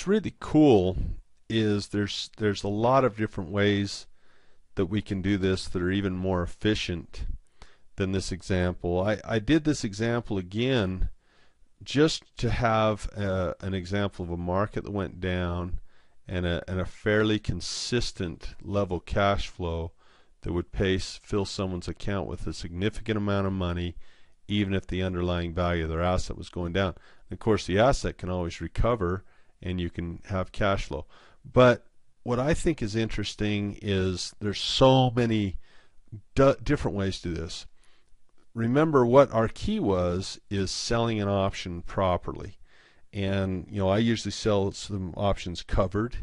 what's really cool is there's a lot of different ways that we can do this that are even more efficient than this example. I did this example again just to have an example of a market that went down and a fairly consistent level cash flow that would fill someone's account with a significant amount of money even if the underlying value of their asset was going down. And of course the asset can always recover and you can have cash flow. But what I think is interesting is there's so many different ways to do this. Remember what our key was is selling an option properly. And I usually sell some options covered,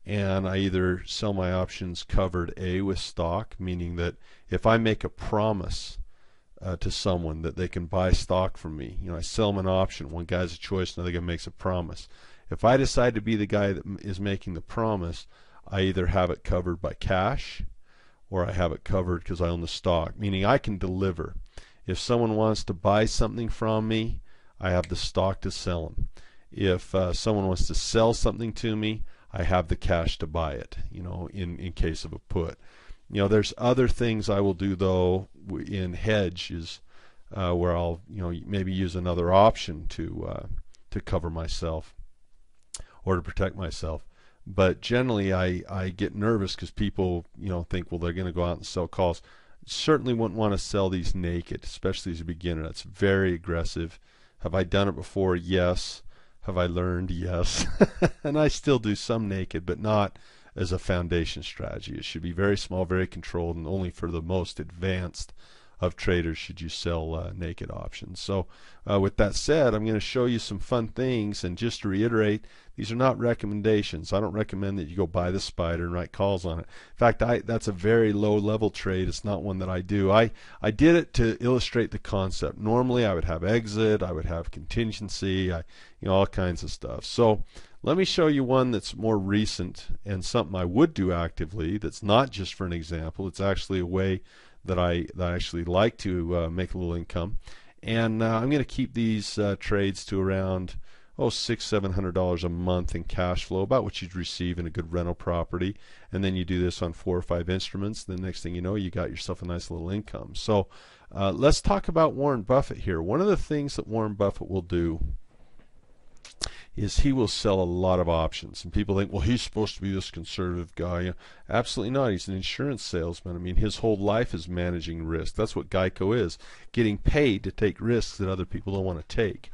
and I either sell my options covered with stock, meaning that if I make a promise to someone that they can buy stock from me, I sell them an option. One guy's a choice, another guy makes a promise. If I decide to be the guy that is making the promise, I either have it covered by cash or I have it covered because I own the stock, meaning I can deliver. If someone wants to buy something from me, I have the stock to sell them. If someone wants to sell something to me, I have the cash to buy it, in case of a put. There's other things I will do though in hedges where I'll maybe use another option to cover myself or to protect myself. But generally I get nervous because people think, well, they're going to go out and sell calls. Certainly wouldn't want to sell these naked, especially as a beginner. That's very aggressive. Have I done it before? Yes. Have I learned? Yes. And I still do some naked, but not as a foundation strategy. It should be very small, very controlled, and only for the most advanced of traders should you sell naked options. So with that said, I'm going to show you some fun things, and just to reiterate, these are not recommendations. I don't recommend that you go buy the spider and write calls on it. In fact, that's a very low level trade. It's not one that I do. I did it to illustrate the concept. Normally I would have exit, I would have contingency, all kinds of stuff. So let me show you one that's more recent and something I would do actively that's not just for an example. It's actually a way that I actually like to make a little income, and I'm going to keep these trades to around $600-700 a month in cash flow, about what you'd receive in a good rental property. And then you do this on 4 or 5 instruments, the next thing you know, you got yourself a nice little income. So let's talk about Warren Buffett here. One of the things that Warren Buffett will do is he will sell a lot of options, and people think, well, he's supposed to be this conservative guy. Absolutely not. He's an insurance salesman. I mean, his whole life is managing risk. That's what Geico is, getting paid to take risks that other people don't want to take.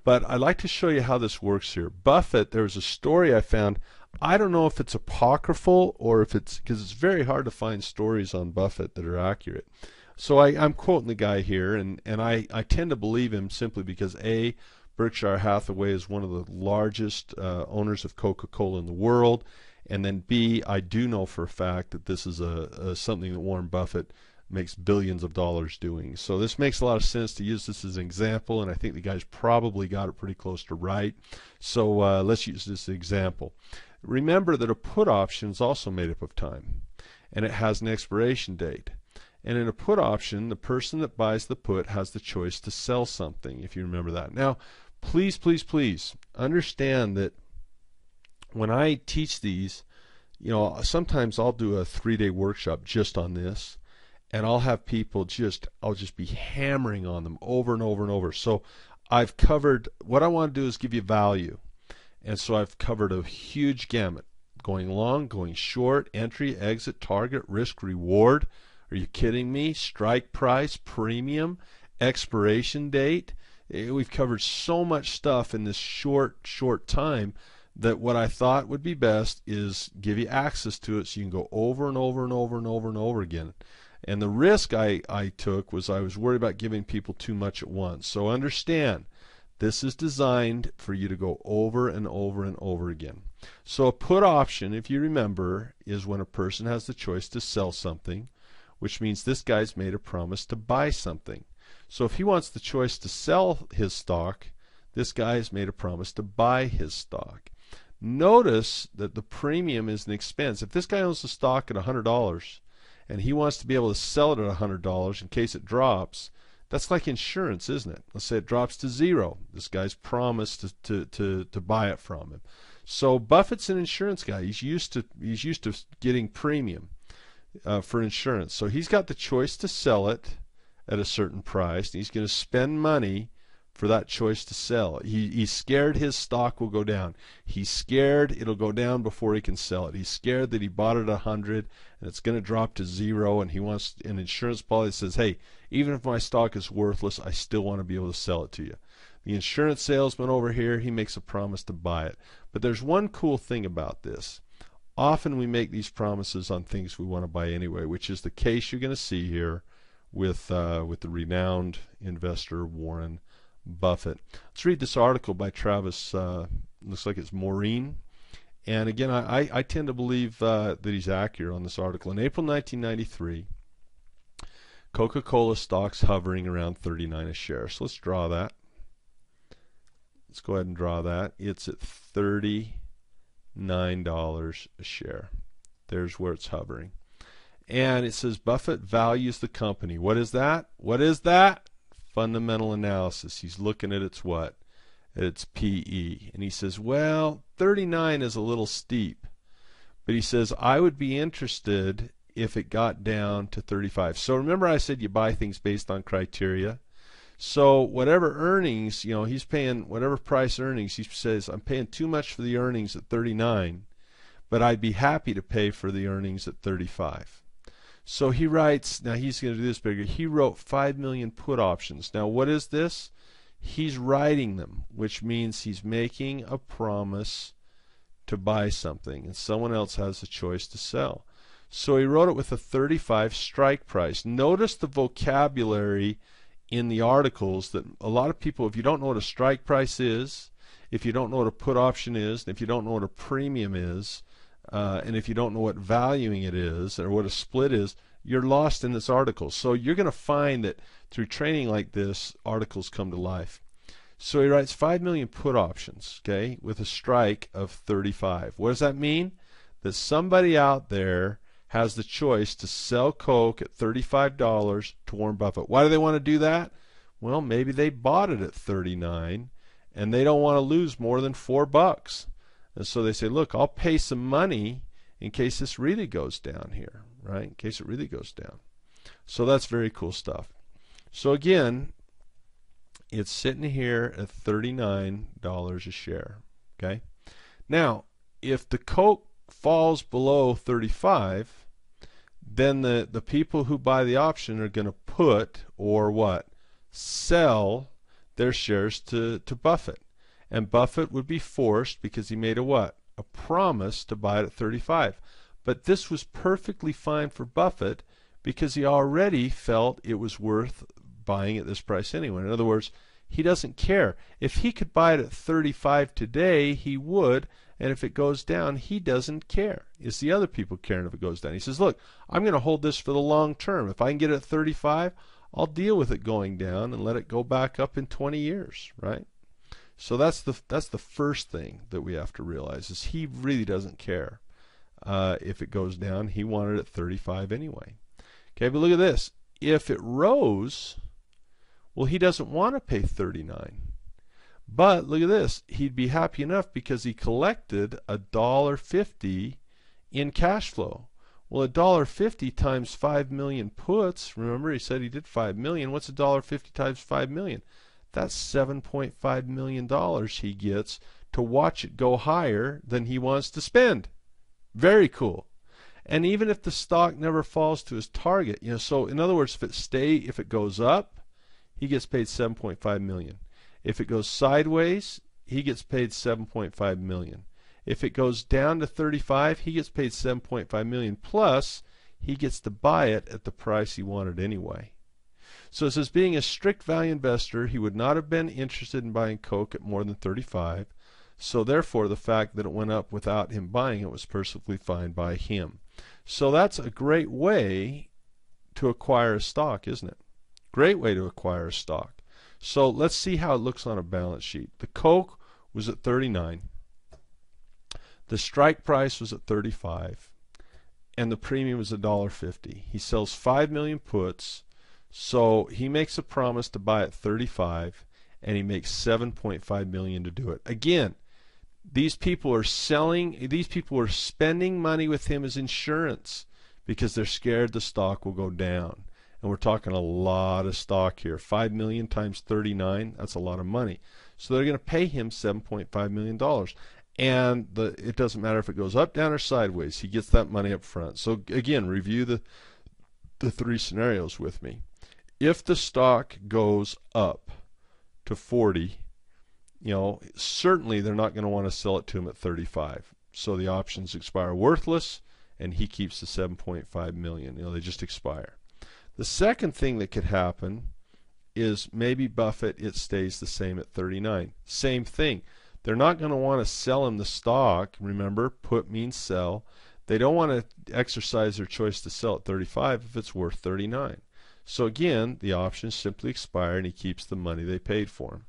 But I'd like to show you how this works here. Buffett, there was a story I found. I don't know if it's apocryphal or if it's, because it's very hard to find stories on Buffett that are accurate. So I'm quoting the guy here, and I tend to believe him simply because A, Berkshire Hathaway is one of the largest owners of Coca-Cola in the world, and then B, I do know for a fact that this is something that Warren Buffett makes billions of dollars doing. So this makes a lot of sense to use this as an example, and I think the guy's probably got it pretty close to right. So let's use this example. Remember that a put option is also made up of time, and it has an expiration date. And in a put option, the person that buys the put has the choice to sell something, if you remember that. Now, please, please, please understand that when I teach these, sometimes I'll do a 3-day workshop just on this, and I'll have people I'll just be hammering on them over and over and over. So I've covered, what I want to do is give you value. And so I've covered a huge gamut, going long, going short, entry, exit, target, risk, reward. Are you kidding me? Strike price, premium, expiration date. We've covered so much stuff in this short time that what I thought would be best is give you access to it so you can go over and over and over and over and over again. And the risk I took was I was worried about giving people too much at once. So understand, this is designed for you to go over and over and over again. So a put option, if you remember, is when a person has the choice to sell something, which means this guy's made a promise to buy something. So if he wants the choice to sell his stock, this guy has made a promise to buy his stock. Notice that the premium is an expense. If this guy owns the stock at $100 and he wants to be able to sell it at $100 in case it drops, that's like insurance, isn't it? Let's say it drops to 0. This guy's promised to buy it from him. So Buffett's an insurance guy. He's used to getting premium for insurance. So he's got the choice to sell it at a certain price. And he's going to spend money for that choice to sell. He's scared his stock will go down. He's scared it'll go down before he can sell it. He's scared that he bought it at 100 and it's going to drop to 0, and he wants an insurance policy that says, hey, even if my stock is worthless, I still want to be able to sell it to you. The insurance salesman over here, he makes a promise to buy it. But there's one cool thing about this. Often we make these promises on things we want to buy anyway, which is the case you're going to see here with the renowned investor Warren Buffett. Let's read this article by Travis, looks like it's Maureen. And again, I tend to believe that he's accurate on this article. In April 1993, Coca-Cola stock's hovering around 39 a share. So let's draw that. Let's go ahead and draw that. It's at $39 a share. There's where it's hovering. And it says Buffett values the company. What is that? What is that? Fundamental analysis. He's looking at its what? At its PE. And he says, well, 39 is a little steep. But he says, I would be interested if it got down to 35. So remember I said you buy things based on criteria. So whatever earnings, he's paying whatever price earnings. He says, I'm paying too much for the earnings at 39, but I'd be happy to pay for the earnings at 35. So he writes, now he's going to do this bigger, he wrote 5 million put options. Now what is this? He's writing them, which means he's making a promise to buy something, and someone else has a choice to sell. So he wrote it with a 35 strike price. Notice the vocabulary in the articles that a lot of people, if you don't know what a strike price is, if you don't know what a put option is, and if you don't know what a premium is, and if you don't know what valuing it is or what a split is, you're lost in this article. So you're going to find that through training like this, articles come to life. So he writes 5 million put options, okay, with a strike of 35. What does that mean? That somebody out there has the choice to sell Coke at $35 to Warren Buffett. Why do they want to do that? Well, maybe they bought it at 39 and they don't want to lose more than $4. And so they say, look, I'll pay some money in case this really goes down here, right? In case it really goes down. So that's very cool stuff. So again, it's sitting here at $39 a share, okay? Now, if the Coke falls below 35, then the people who buy the option are going to put or what? Sell their shares to Buffett. And Buffett would be forced, because he made a what? A promise to buy it at 35. But this was perfectly fine for Buffett because he already felt it was worth buying at this price anyway. In other words, he doesn't care. If he could buy it at 35 today, he would. And if it goes down, he doesn't care. It's the other people caring if it goes down. He says, look, I'm going to hold this for the long term. If I can get it at 35, I'll deal with it going down and let it go back up in 20 years, right? So that's the first thing that we have to realize, is he really doesn't care if it goes down. He wanted it at 35 anyway. Okay, but look at this. If it rose, well, he doesn't want to pay 39. But look at this. He'd be happy enough because he collected $1.50 in cash flow. Well, $1.50 times 5 million puts, remember he said he did 5 million. What's $1.50 times 5 million? That's $7.5 million he gets to watch it go higher than he wants to spend. Very cool. And even if the stock never falls to his target, so in other words, if it goes up, he gets paid $7.5 million. If it goes sideways, he gets paid $7.5 million. If it goes down to 35, he gets paid $7.5 million, plus he gets to buy it at the price he wanted anyway. So it says, being a strict value investor, he would not have been interested in buying Coke at more than 35. So therefore, the fact that it went up without him buying it was perfectly fine by him. So that's a great way to acquire a stock, isn't it? Great way to acquire a stock. So let's see how it looks on a balance sheet. The Coke was at 39. The strike price was at 35. And the premium was $1.50. He sells 5 million puts. So he makes a promise to buy at 35, and he makes $7.5 million to do it. Again, These people are selling, these people are spending money with him as insurance because they're scared the stock will go down. And we're talking a lot of stock here. 5 million times 39, that's a lot of money. So they're going to pay him $7.5 million. And it doesn't matter if it goes up, down, or sideways. He gets that money up front. So again, review the three scenarios with me. If the stock goes up to 40, certainly they're not going to want to sell it to him at 35. So the options expire worthless, and he keeps the 7.5 million. They just expire. The second thing that could happen is maybe Buffett, it stays the same at 39. Same thing. They're not going to want to sell him the stock. Remember, put means sell. They don't want to exercise their choice to sell at 35 if it's worth 39. So again, the options simply expire and he keeps the money they paid for him.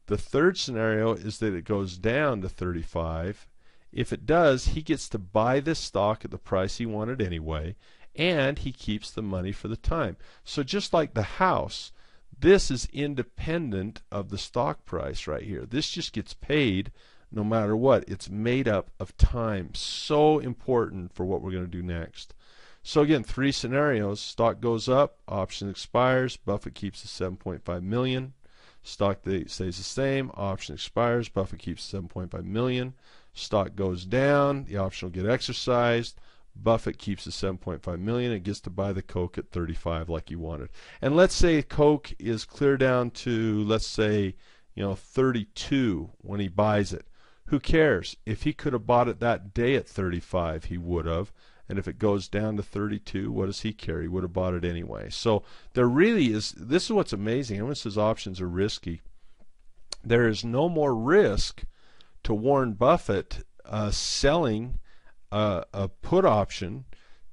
The third scenario is that it goes down to 35. If it does, he gets to buy this stock at the price he wanted anyway, and he keeps the money for the time. So just like the house, this is independent of the stock price right here. This just gets paid no matter what. It's made up of time. So important for what we're going to do next. So again, three scenarios. Stock goes up, option expires, Buffett keeps the 7.5 million. Stock stays the same, option expires, Buffett keeps 7.5 million. Stock goes down, the option will get exercised, Buffett keeps the 7.5 million and gets to buy the Coke at 35 like he wanted. And let's say Coke is clear down to, let's say, 32 when he buys it. Who cares? If he could have bought it that day at 35, he would have. And if it goes down to 32, what does he care? He would have bought it anyway. So there really is, this is what's amazing. Everyone says options are risky. There is no more risk to Warren Buffett selling a put option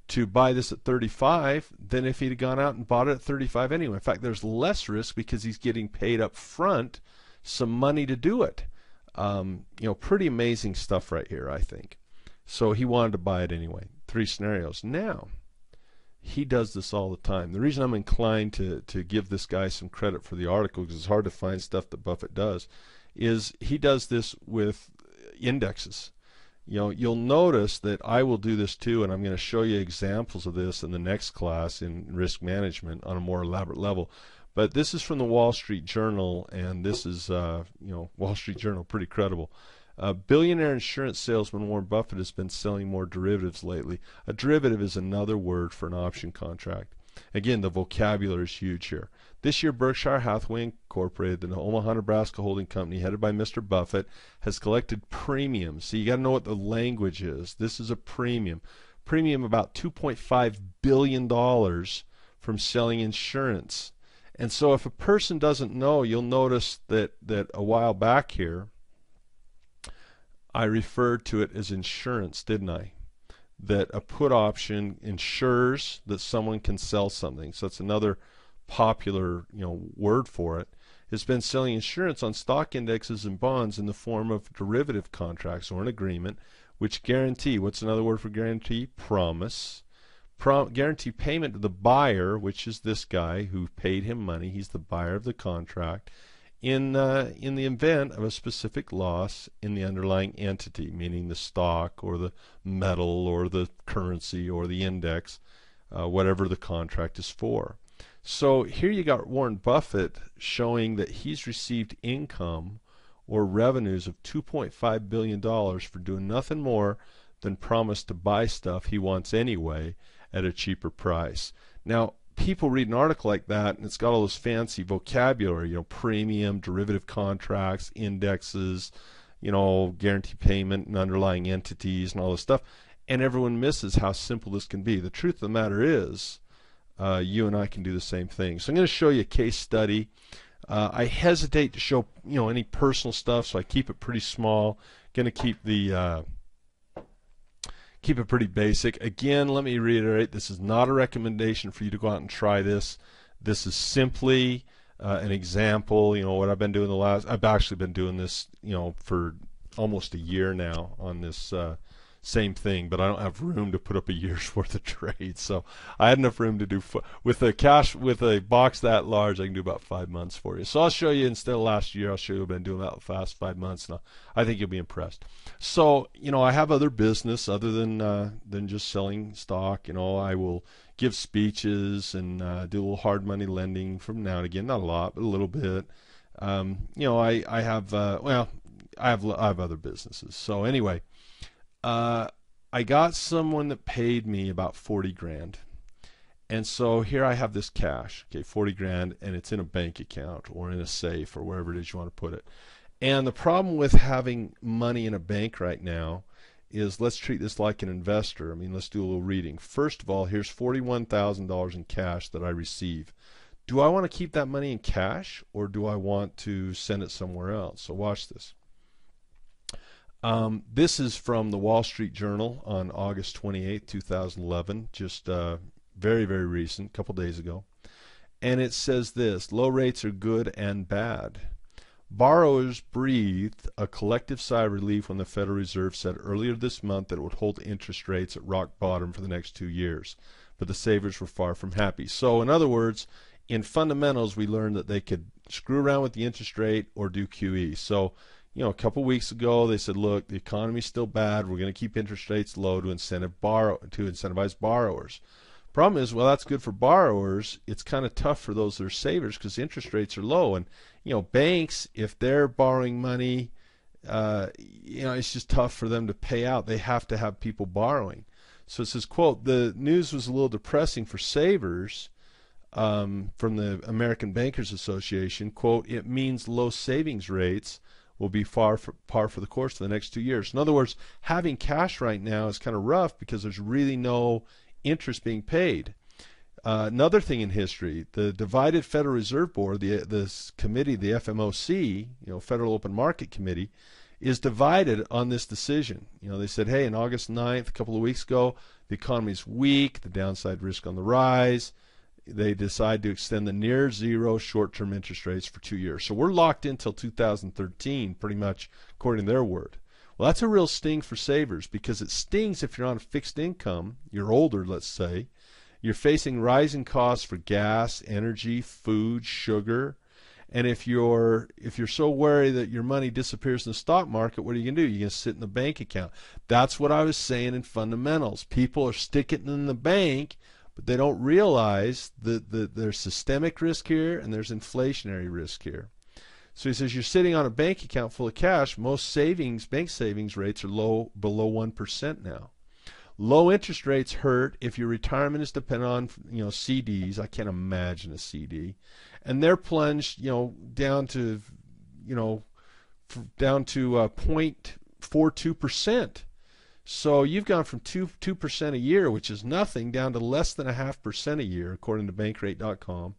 to buy this at 35 than if he'd have gone out and bought it at 35 anyway. In fact, there's less risk because he's getting paid up front some money to do it. Pretty amazing stuff right here, I think. So he wanted to buy it anyway. Three scenarios. Now, he does this all the time. The reason I'm inclined to give this guy some credit for the article, because it's hard to find stuff that Buffett does, is he does this with indexes. You'll notice that I will do this too, and I'm going to show you examples of this in the next class in risk management on a more elaborate level. But this is from the Wall Street Journal, and this is, Wall Street Journal, pretty credible. Billionaire insurance salesman Warren Buffett has been selling more derivatives lately. A derivative is another word for an option contract. Again, the vocabulary is huge here. This year, Berkshire Hathaway Incorporated, the Omaha, Nebraska holding company headed by Mr. Buffett, has collected premiums. So you got to know what the language is. This is a premium. Premium about $2.5 billion from selling insurance. And so if a person doesn't know, you'll notice that a while back here, I referred to it as insurance, didn't I? That a put option ensures that someone can sell something. So that's another popular word for it. It's been selling insurance on stock indexes and bonds in the form of derivative contracts or an agreement which guarantee, what's another word for guarantee? Promise. Guarantee payment to the buyer, which is this guy who paid him money. He's the buyer of the contract. In the event of a specific loss in the underlying entity, meaning the stock or the metal or the currency or the index, whatever the contract is for. So here you got Warren Buffett showing that he's received income or revenues of $2.5 billion for doing nothing more than promise to buy stuff he wants anyway at a cheaper price. Now, people read an article like that and it's got all this fancy vocabulary, premium, derivative contracts, indexes, guarantee payment and underlying entities and all this stuff, and everyone misses how simple this can be. The truth of the matter is you and I can do the same thing. So I'm going to show you a case study. I hesitate to show any personal stuff, so I keep it pretty small. Going to keep it pretty basic. Again, let me reiterate, this is not a recommendation for you to go out and try this. This is simply an example. What I've been doing I've actually been doing this for almost a year now on this same thing, but I don't have room to put up a year's worth of trades. So I had enough room to do with a box that large. I can do about 5 months for you. So I'll show you, instead of last year, I'll show you what I've been doing about the past 5 months now. I think you'll be impressed. So I have other business other than just selling stock. I will give speeches and do a little hard money lending from now and again, not a lot, but a little bit. I have I have other businesses. So anyway, I got someone that paid me about 40 grand. And so here I have this cash, okay, 40 grand, and it's in a bank account or in a safe or wherever it is you want to put it. And the problem with having money in a bank right now is, let's treat this like an investor. I mean, let's do a little reading. First of all, here's $41,000 in cash that I receive. Do I want to keep that money in cash, or do I want to send it somewhere else? So watch this. This is from the Wall Street Journal on August 28, 2011, just very, very recent, a couple days ago. And it says this: low rates are good and bad. Borrowers breathed a collective sigh of relief when the Federal Reserve said earlier this month that it would hold interest rates at rock bottom for the next 2 years. But the savers were far from happy. So in other words, in fundamentals, we learned that they could screw around with the interest rate or do QE. So, a couple weeks ago, they said, look, the economy's still bad. We're going to keep interest rates low to incentivize borrowers. Problem is, well, that's good for borrowers. It's kind of tough for those that are savers because interest rates are low. And, banks, if they're borrowing money, it's just tough for them to pay out. They have to have people borrowing. So it says, quote, the news was a little depressing for savers. From the American Bankers Association, quote, it means low savings rates will be par for the course for the next 2 years. In other words, having cash right now is kind of rough because there's really no interest being paid. Another thing in history, the divided Federal Reserve Board, this committee, the FMOC, Federal Open Market Committee, is divided on this decision. They said, hey, on August 9th, a couple of weeks ago, the economy's weak, the downside risk on the rise. They decide to extend the near zero short-term interest rates for 2 years. So we're locked in until 2013, pretty much, according to their word. Well, that's a real sting for savers, because it stings if you're on a fixed income, you're older, let's say, you're facing rising costs for gas, energy, food, sugar, and if you're so wary that your money disappears in the stock market, what are you going to do? You're going to sit in the bank account. That's what I was saying in fundamentals. People are sticking it in the bank, but they don't realize that there's systemic risk here and there's inflationary risk here. So he says, you're sitting on a bank account full of cash. Most bank savings rates are below 1% now. Low interest rates hurt if your retirement is dependent on CDs. I can't imagine a CD, and they're plunged down to 0.42%. So you've gone from 2% a year, which is nothing, down to less than 0.5% a year, according to Bankrate.com.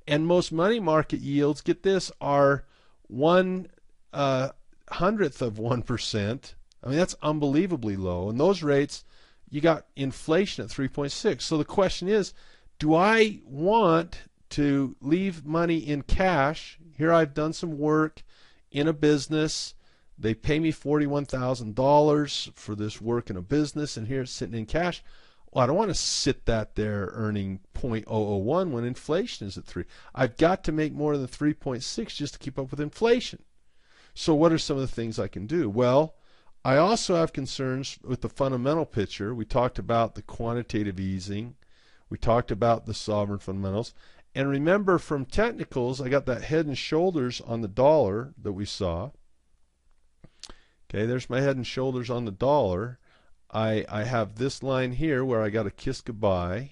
And most money market yields, get this, are 1/100th of 1%. I mean, that's unbelievably low. And those rates, you got inflation at 3.6. So the question is, do I want to leave money in cash? Here I've done some work in a business. They pay me $41,000 for this work in a business, and here it's sitting in cash. Well, I don't want to sit that there earning 0.001 when inflation is at 3. I've got to make more than 3.6 just to keep up with inflation. So what are some of the things I can do? Well, I also have concerns with the fundamental picture. We talked about the quantitative easing. We talked about the sovereign fundamentals. And remember, from technicals, I got that head and shoulders on the dollar that we saw. Okay, there's my head and shoulders on the dollar. I have this line here where I got a kiss goodbye.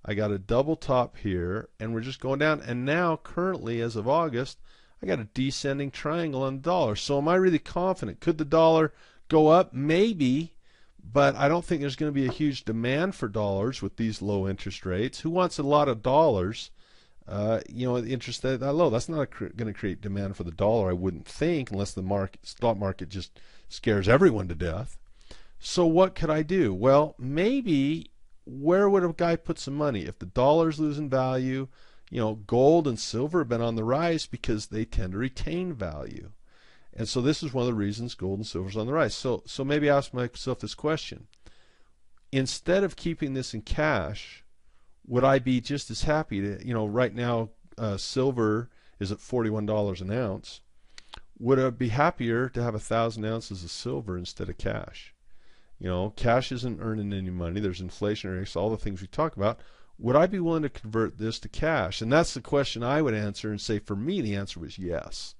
I got a double top here, and we're just going down. And now, currently, as of August, I got a descending triangle on the dollar. So am I really confident? Could the dollar go up? Maybe, but I don't think there's going to be a huge demand for dollars with these low interest rates. Who wants a lot of dollars? The interest rate that low, that's not going to create demand for the dollar, I wouldn't think, unless the stock market just scares everyone to death. So what could I do? Well, maybe, where would a guy put some money? If the dollar's losing value, gold and silver have been on the rise because they tend to retain value. And so this is one of the reasons gold and silver is on the rise. So maybe ask myself this question. Instead of keeping this in cash, would I be just as happy to, right now silver is at $41 an ounce. Would I be happier to have 1,000 ounces of silver instead of cash? Cash isn't earning any money. There's inflationary risks, all the things we talk about. Would I be willing to convert this to cash? And that's the question I would answer and say, for me, the answer was yes.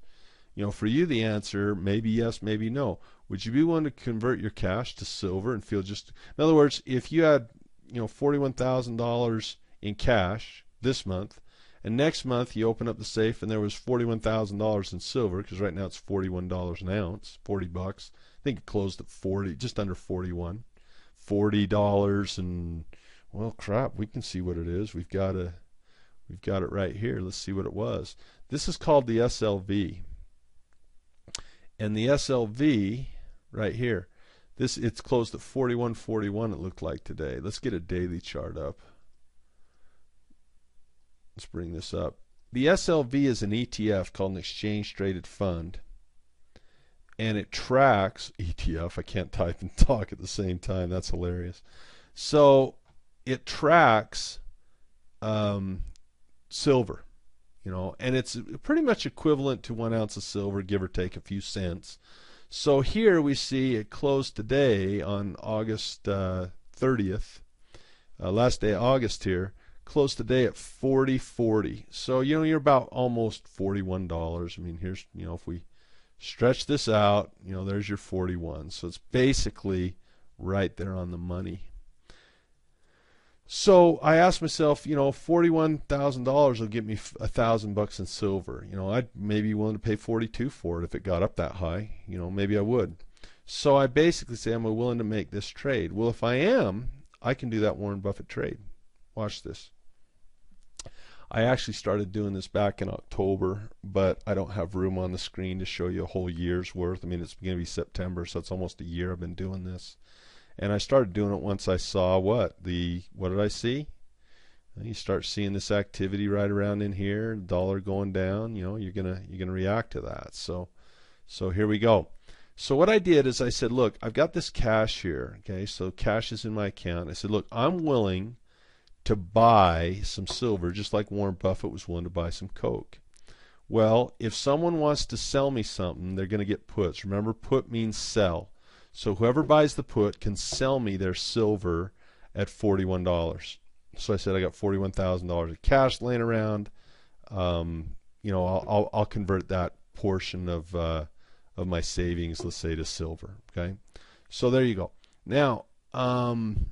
For you, the answer, maybe yes, maybe no. Would you be willing to convert your cash to silver and feel just, in other words, if you had, $41,000 in cash this month, and next month you open up the safe and there was $41,000 in silver, because right now it's $41 an ounce, $40. I think it closed at 40, just under 41. $40 and, well, crap, we can see what it is. We've got it right here. Let's see what it was. This is called the SLV. And the SLV right here, it's closed at 41.41 it looked like today. Let's get a daily chart up. Let's bring this up. The SLV is an ETF called an exchange traded fund, and it tracks ETF. I can't type and talk at the same time. That's hilarious. So it tracks silver, and it's pretty much equivalent to 1 ounce of silver, give or take a few cents. So here we see it closed today on August 30th, last day of August here. Closed today at 40.40. So you're about almost $41. I mean, here's if we stretch this out, there's your 41. So it's basically right there on the money. So I asked myself, $41,000 will get me $1,000 in silver. I'd maybe be willing to pay 42 for it if it got up that high. Maybe I would. So I basically say, am I willing to make this trade? Well, if I am, I can do that Warren Buffett trade. Watch this. I actually started doing this back in October, but I don't have room on the screen to show you a whole year's worth. I mean, it's going to be September, so it's almost a year I've been doing this. And I started doing it once I saw what did I see? You start seeing this activity right around in here, dollar going down. You're gonna react to that. So here we go. So what I did is I said, look, I've got this cash here. Okay, so cash is in my account. I said, look, I'm willing to buy some silver, just like Warren Buffett was willing to buy some Coke. Well, if someone wants to sell me something, they're going to get puts. Remember, put means sell. So whoever buys the put can sell me their silver at $41. So I said I got $41,000 of cash laying around. I'll convert that portion of my savings, let's say, to silver. Okay, so there you go. Now, and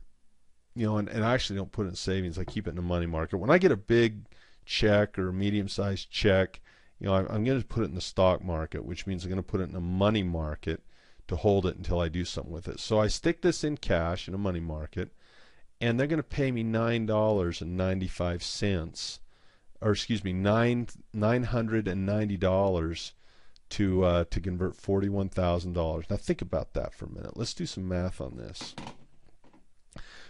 I actually don't put it in savings. I keep it in a money market. When I get a big check or a medium-sized check, I'm going to put it in the stock market, which means I'm going to put it in a money market to hold it until I do something with it. So I stick this in cash in a money market, and they're going to pay me $9.95, or excuse me, $990 to convert $41,000. Now think about that for a minute. Let's do some math on this.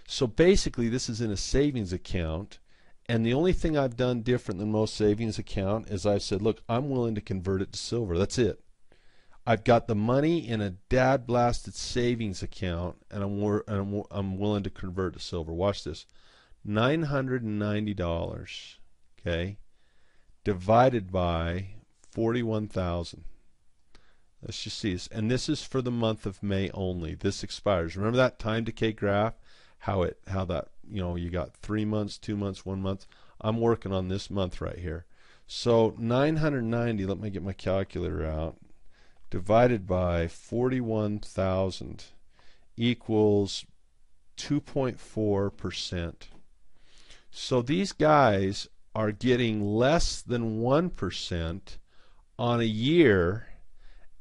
So basically, this is in a savings account, and the only thing I've done different than most savings account is I've said, look, I'm willing to convert it to silver. That's it. I've got the money in a dad-blasted savings account, and I'm willing to convert to silver. Watch this. $990, okay, divided by 41,000. Let's just see this. And this is for the month of May only. This expires. Remember that time decay graph? How that, you got 3 months, 2 months, 1 month. I'm working on this month right here. So 990, let me get my calculator out, divided by 41,000 equals 2.4%. So these guys are getting less than 1% on a year,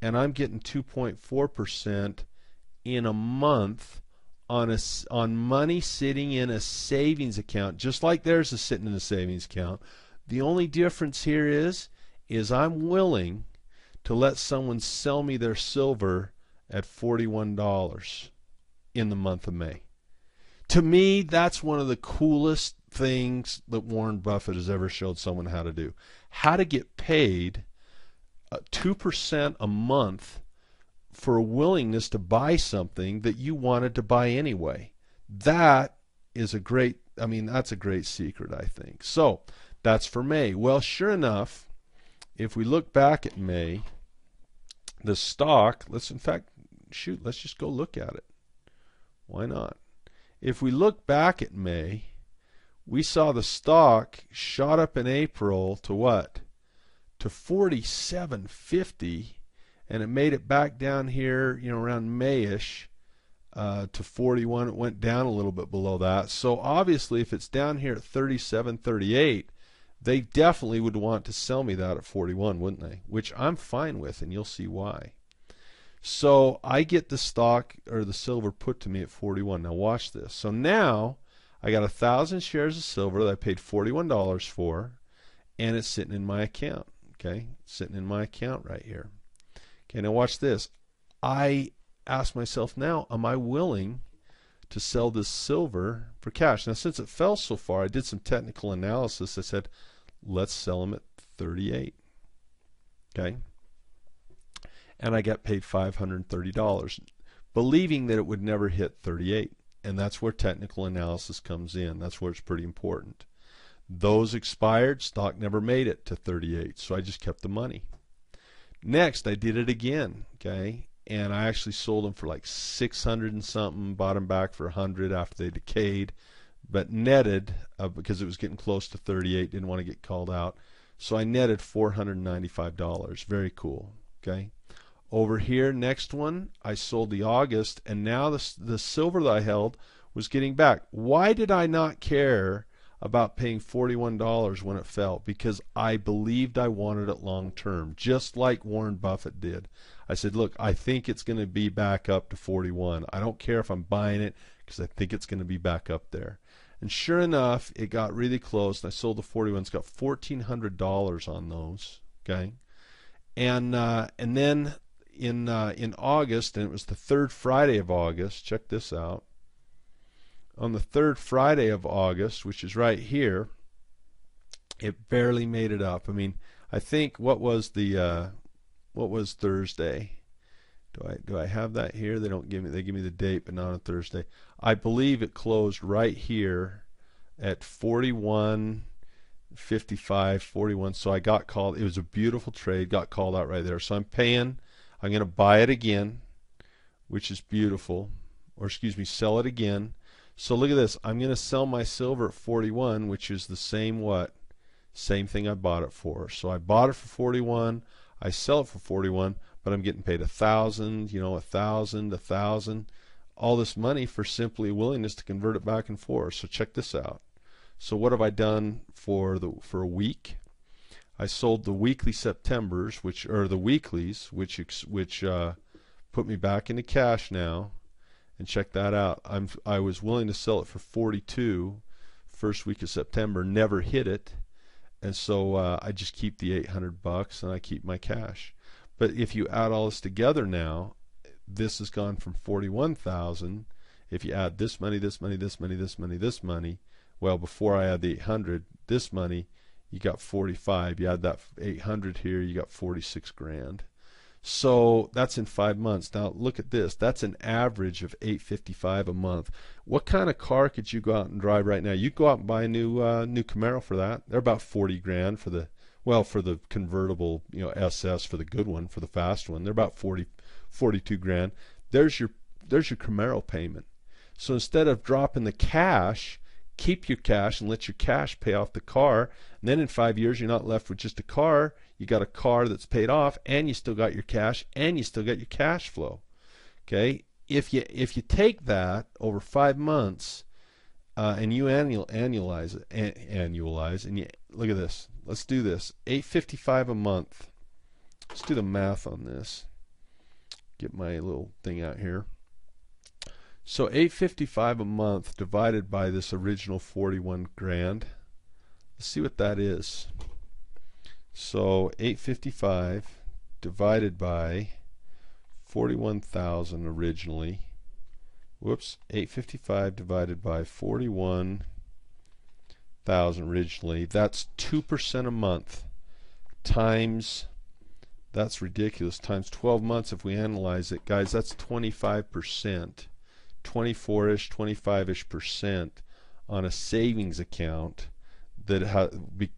and I'm getting 2.4% in a month on money sitting in a savings account, just like theirs is sitting in a savings account. The only difference here is I'm willing to let someone sell me their silver at $41 in the month of May. To me, that's one of the coolest things that Warren Buffett has ever showed someone how to do. How to get paid 2% a month for a willingness to buy something that you wanted to buy anyway. That is a great, I mean, that's a great secret, I think. So that's for May. Well, sure enough, if we look back at May, the stock, let's just go look at it. Why not? If we look back at May, we saw the stock shot up in April to what? To 47.50, and it made it back down here, you know, around Mayish to 41. It went down a little bit below that. So obviously, if it's down here at 37.38, they definitely would want to sell me that at 41, wouldn't they? Which I'm fine with, and you'll see why. So I get the stock or the silver put to me at 41. Now watch this. So now I got 1,000 shares of silver that I paid $41 for, and it's sitting in my account. Okay, sitting in my account right here. Okay, now watch this. I ask myself now, am I willing to sell this silver for cash? Now, since it fell so far, I did some technical analysis. I said, let's sell them at 38. Okay, and I got paid $530, believing that it would never hit 38. And that's where technical analysis comes in. That's where it's pretty important. Those expired, stock never made it to 38, so I just kept the money. Next, I did it again, okay, and I actually sold them for like 600 and something, bought them back for 100 after they decayed, but netted, because it was getting close to 38, didn't want to get called out, so I netted $495. Very cool, okay. Over here, next one, I sold the August, and now the silver that I held was getting back. Why did I not care about paying $41 when it fell? Because I believed I wanted it long term, just like Warren Buffett did. I said, look, I think it's going to be back up to 41. I don't care if I'm buying it because I think it's going to be back up there. And sure enough, it got really close, and I sold the 41s, got $1,400 on those, okay? And then in August, and it was the third Friday of August, check this out. On the third Friday of August, which is right here, it barely made it up. I mean, I think what was Thursday? Do I have that here? They don't give me. They give me the date, but not on Thursday. I believe it closed right here at 41.55, 41. So I got called. It was a beautiful trade. Got called out right there. So I'm paying. I'm going to buy it again, which is beautiful. Or excuse me, sell it again. So look at this. I'm going to sell my silver at 41, which is the same what? Same thing I bought it for. So I bought it for 41. I sell it for 41, but I'm getting paid 1,000, you know, 1,000, 1,000, all this money for simply a willingness to convert it back and forth. So check this out. So what have I done for a week? I sold the weekly Septembers, which are the weeklies, which put me back into cash now. And check that out. I was willing to sell it for 42 first week of September, never hit it, and so I just keep the $800 and I keep my cash. But if you add all this together now, this has gone from 41,000. If you add this money, this money, this money, this money, this money, well, before I add the 800, this money, you got 45. You add that 800 here, you got 46 grand. So that's in 5 months. Now look at this. That's an average of $855 a month. What kind of car could you go out and drive right now? You go out and buy a new Camaro for that. They're about 40 grand for the convertible, you know, SS for the good one, for the fast one. They're about 42 grand. There's your Camaro payment. So instead of dropping the cash, keep your cash and let your cash pay off the car. And then in 5 years, you're not left with just a car. You got a car that's paid off, and you still got your cash, and you still got your cash flow. Okay, if you take that over 5 months, and you annualize it, and you look at this. Let's do this. $855 a month. Let's do the math on this. Get my little thing out here. So $855 a month divided by this original 41 grand. Let's see what that is. So 855 divided by 41,000 originally. Whoops, 855 divided by 41,000 originally. That's 2% a month times That's ridiculous. Times 12 months, if we analyze it, guys, that's 25%, 24-ish, 25-ish percent on a savings account that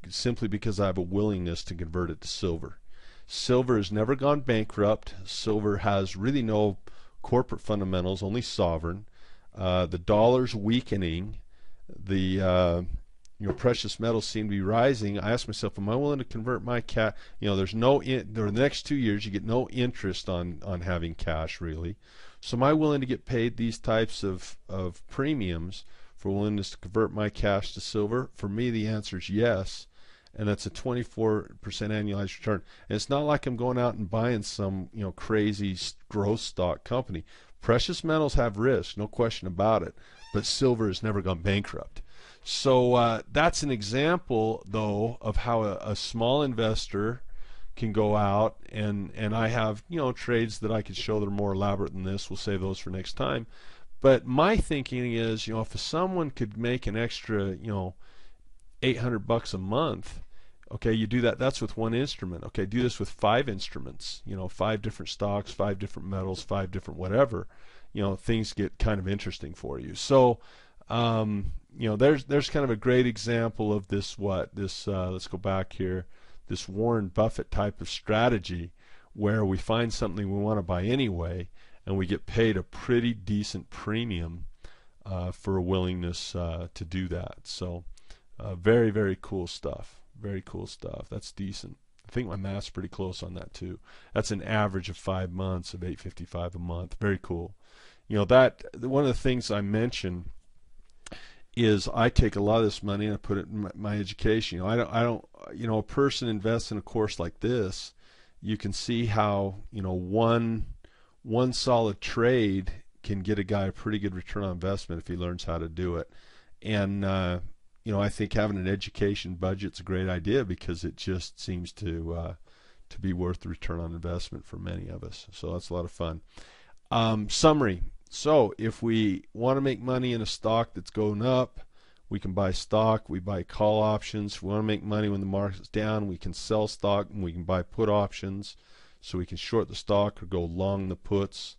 simply because I have a willingness to convert it to silver. Silver has never gone bankrupt. Silver has really no corporate fundamentals, only sovereign. The dollar's weakening. The precious metals seem to be rising. I ask myself, am I willing to convert my cash? There's the next 2 years you get no interest on having cash really. So am I willing to get paid these types of premiums for willingness to convert my cash to silver? For me, the answer is yes, and that's a 24% annualized return. And it's not like I'm going out and buying some crazy growth stock company. Precious metals have risk, no question about it, but silver has never gone bankrupt. So that's an example, though, of how a small investor can go out and I have trades that I could show that are more elaborate than this. We'll save those for next time. But my thinking is, if someone could make an extra, $800 a month, okay, you do that. That's with one instrument. Okay, do this with 5 instruments. 5 different stocks, 5 different metals, 5 different whatever. Things get kind of interesting for you. So, there's kind of a great example of this. Let's go back here. This Warren Buffett type of strategy, where we find something we want to buy anyway, and we get paid a pretty decent premium for a willingness to do that. So very, very cool stuff. Very cool stuff. That's decent. I think my math's pretty close on that too. That's an average of 5 months of $855 a month. Very cool. That one of the things I mentioned is I take a lot of this money and I put it in my education. I don't. A person invests in a course like this, you can see how one solid trade can get a guy a pretty good return on investment if he learns how to do it. And I think having an education budget's a great idea because it just seems to be worth the return on investment for many of us. So that's a lot of fun. Summary. So if we want to make money in a stock that's going up, we can buy stock, we buy call options. If we want to make money when the market's down, we can sell stock and we can buy put options. So we can short the stock or go long the puts.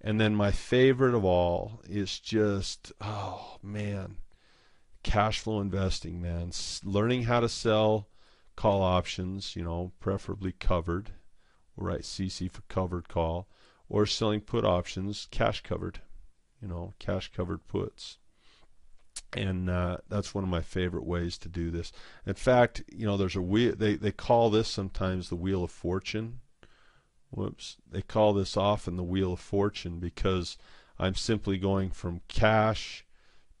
And then my favorite of all is just, oh man, cash flow investing, man. Learning how to sell call options, preferably covered. We'll write CC for covered call. Or selling put options, cash covered, cash covered puts. And that's one of my favorite ways to do this. In fact, there's a wheel, they call this sometimes the Wheel of Fortune. Whoops. They call this often the Wheel of Fortune because I'm simply going from cash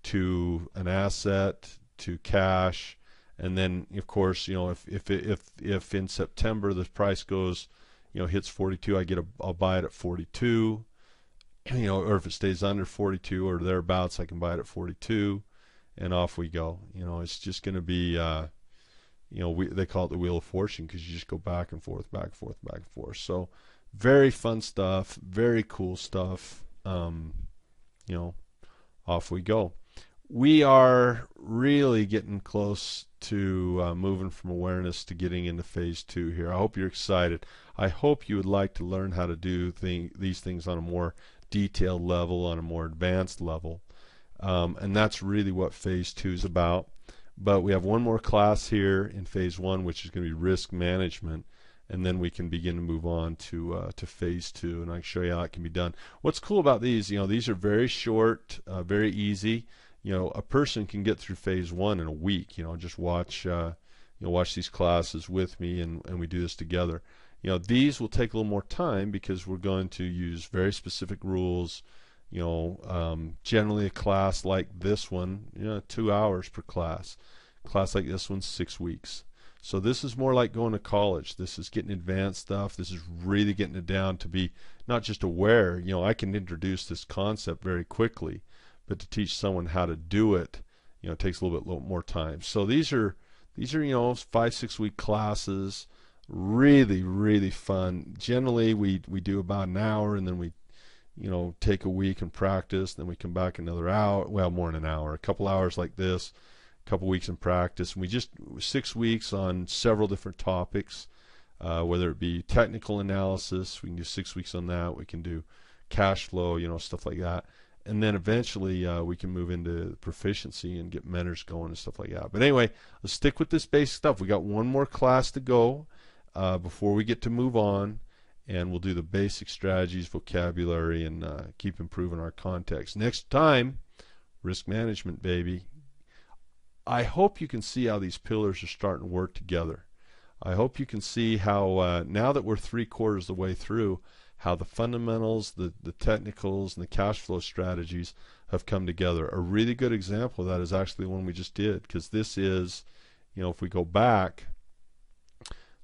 to an asset to cash, and then of course, if in September the price goes, hits 42, I'll buy it at 42, or if it stays under 42 or thereabouts, I can buy it at 42, and off we go. It's just going to be, they call it the Wheel of Fortune because you just go back and forth, back and forth, back and forth. So very fun stuff, very cool stuff. Off we go. We are really getting close to moving from awareness to getting into phase 2 here. I hope you're excited. I hope you would like to learn how to do these things on a more detailed level, on a more advanced level. And that's really what phase 2 is about. But we have one more class here in phase 1, which is going to be risk management. And then we can begin to move on to phase 2, and I can show you how it can be done. What's cool about these, these are very short, very easy. A person can get through phase 1 in a week. Just watch these classes with me, and we do this together. These will take a little more time because we're going to use very specific rules. Generally a class like this one, 2 hours per class. Class like this one's 6 weeks. So this is more like going to college. This is getting advanced stuff. This is really getting it down to be not just aware. I can introduce this concept very quickly, but to teach someone how to do it, it takes a little bit more time. So these are 5-6 week classes, really, really fun. Generally we do about an hour, and then we take a week and practice, then we come back another hour, well, more than an hour, a couple hours like this, a couple weeks in practice, and we just 6 weeks on several different topics. whether it be technical analysis. We can do 6 weeks on that. We can do cash flow, stuff like that. And then eventually we can move into proficiency and get mentors going and stuff like that. But anyway, let's stick with this basic stuff. We got one more class to go before we get to move on, and we'll do the basic strategies, vocabulary, and keep improving our context. Next time, risk management, baby. I hope you can see how these pillars are starting to work together. I hope you can see how now that we're 3/4 of the way through, how the fundamentals, the technicals, and the cash flow strategies have come together. A really good example of that is actually the one we just did, because this is, if we go back,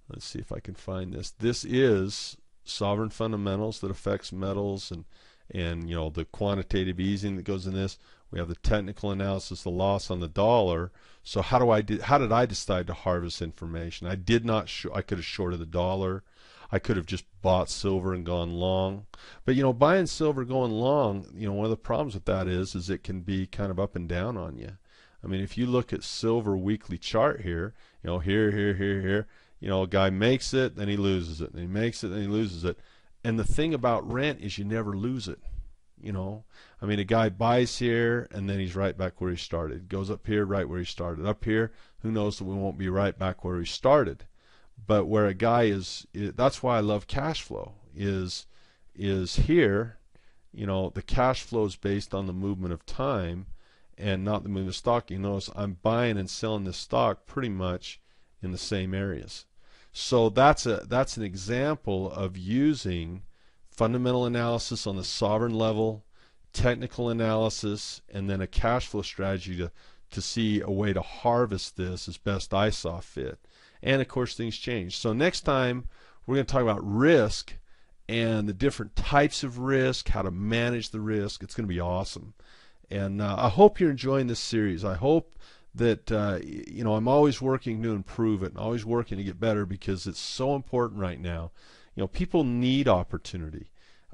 let's see if I can find this. This is sovereign fundamentals that affects metals and the quantitative easing that goes in this. We have the technical analysis, the loss on the dollar. So how did I decide to harvest information? I did not. I could have shorted the dollar. I could have just bought silver and gone long. But buying silver going long, one of the problems with that is it can be kind of up and down on you. I mean, if you look at silver weekly chart here, here, a guy makes it, then he loses it, and he makes it, then he loses it. And the thing about rent is you never lose it. I mean, a guy buys here and then he's right back where he started. Goes up here, right where he started. Up here, who knows that we won't be right back where he started. But where a guy that's why I love cash flow, is here, the cash flow is based on the movement of time and not the movement of stock. You notice I'm buying and selling this stock pretty much in the same areas. So that's an example of using fundamental analysis on the sovereign level, technical analysis, and then a cash flow strategy to see a way to harvest this as best I saw fit. And of course things change. So next time we're going to talk about risk and the different types of risk, how to manage the risk. It's going to be awesome. And I hope you're enjoying this series. I hope that I'm always working to improve it and always working to get better, because it's so important right now. People need opportunity.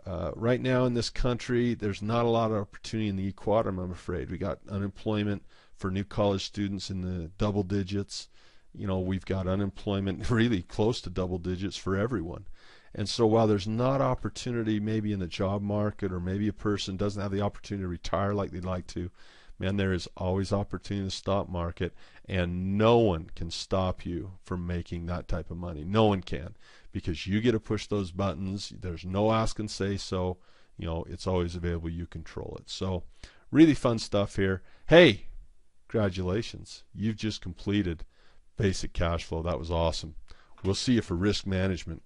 Right now in this country, there's not a lot of opportunity in the equator, I'm afraid. We got unemployment for new college students in the double digits. We've got unemployment really close to double digits for everyone. And so while there's not opportunity maybe in the job market, or maybe a person doesn't have the opportunity to retire like they'd like to, man, there is always opportunity in the stock market, and no one can stop you from making that type of money. No one can, because you get to push those buttons. There's no ask and say so. It's always available. You control it. So really fun stuff here. Hey, congratulations. You've just completed basic cash flow. That was awesome. We'll see you for risk management.